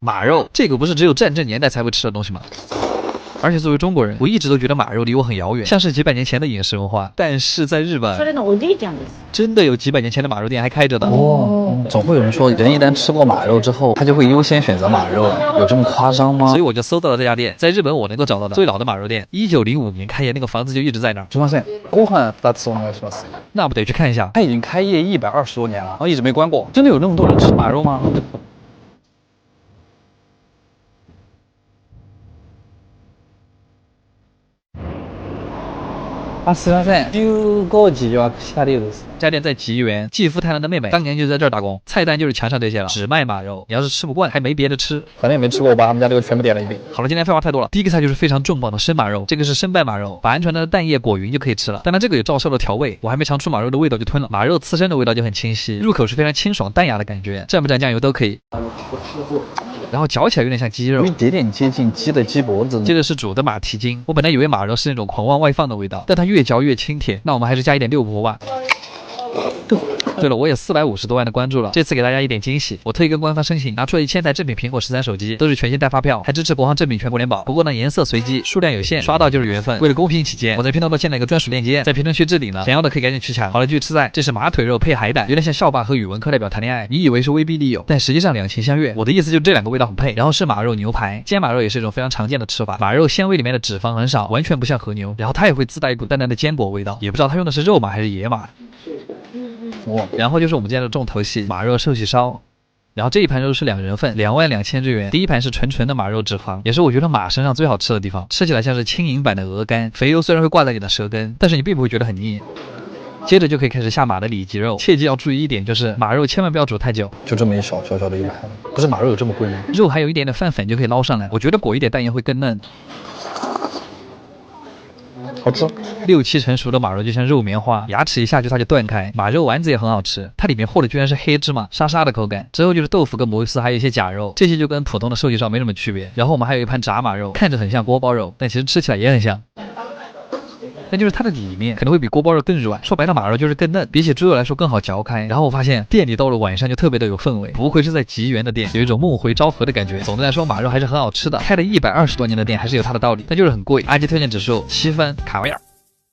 马肉，这个不是只有战争年代才会吃的东西吗？而且作为中国人，我一直都觉得马肉离我很遥远，像是几百年前的饮食文化。但是在日本，真的有几百年前的马肉店还开着的。总会有人说，人一旦吃过马肉之后，他就会优先选择马肉，有这么夸张吗？所以我就搜到了这家店，在日本我能够找到的最老的马肉店，1905年开业，那个房子就一直在那儿。すみません、ご飯2つお願いします。那不得去看一下？他已经开业120多年了，然后一直没关过。真的有那么多人吃马肉吗？すみません、15時予約した理由です。这家店在吉原，继父太郎的妹妹当年就在这儿打工，菜单就是墙上这些了，只卖马肉。你要是吃不惯，还没别的吃。反正也没吃过，我把他们家这个全部点了一遍。好了，今天废话太多了。第一个菜就是非常重磅的生马肉，这个是生拌马肉，把鹌鹑的蛋液裹匀就可以吃了。当然这个有照烧的调味，我还没尝出马肉的味道就吞了。马肉刺身的味道就很清晰，入口是非常清爽淡雅的感觉，蘸不蘸酱油都可以。然后嚼起来有点像鸡肉，有一点点接近鸡的鸡脖子。接着是煮的马蹄筋，我本来以为马肉是那种狂妄外放的味道，但它越嚼越清甜。那我们还是加一点六婆吧。对了，我也450多万的关注了，这次给大家一点惊喜，我特意跟官方申请拿出了1000台正品苹果13手机，都是全新带发票，还支持国行正品全国联保。不过呢，颜色随机，数量有限，刷到就是缘分。为了公平起见，我在拼多多建了一个专属链接，在评论区置顶了，想要的可以赶紧去抢。好了，继续吃菜，这是马腿肉配海胆，有点像校霸和语文课代表谈恋爱，你以为是威逼利诱，但实际上两情相悦。我的意思就是这两个味道很配。然后是马肉牛排，煎马肉也是一种非常常见的吃法，马肉纤维里面的脂肪很少，完全不像和牛，然后它也会自带一股淡淡的坚果味道，也不知道它用的是肉马还是野马。然后就是我们今天的重头戏，马肉寿喜烧。然后这一盘肉是2人份，22000日元。第一盘是纯纯的马肉脂肪，也是我觉得马身上最好吃的地方，吃起来像是轻盈版的鹅肝，肥油虽然会挂在你的舌根，但是你并不会觉得很腻。接着就可以开始下马的里脊肉，切记要注意一点，就是马肉千万不要煮太久。就这么一小的一盘，不是马肉有这么贵吗？肉还有一点点饭粉就可以捞上来，我觉得裹一点蛋液会更嫩。好吃，6、7成熟的马肉就像肉棉花，牙齿一下去它就断开。马肉丸子也很好吃，它里面和的居然是黑芝麻，沙沙的口感。之后就是豆腐跟摩斯，还有一些假肉，这些就跟普通的寿喜烧没什么区别。然后我们还有一盘炸马肉，看着很像锅包肉，但其实吃起来也很像。但就是它的里面可能会比锅包肉更软，说白了马肉就是更嫩，比起猪肉来说更好嚼开。然后我发现店里到了晚上就特别的有氛围，不愧是在吉原的店，有一种梦回昭和的感觉。总的来说马肉还是很好吃的，开了120多年的店还是有它的道理，但就是很贵。阿基推荐指数7分，卡威尔。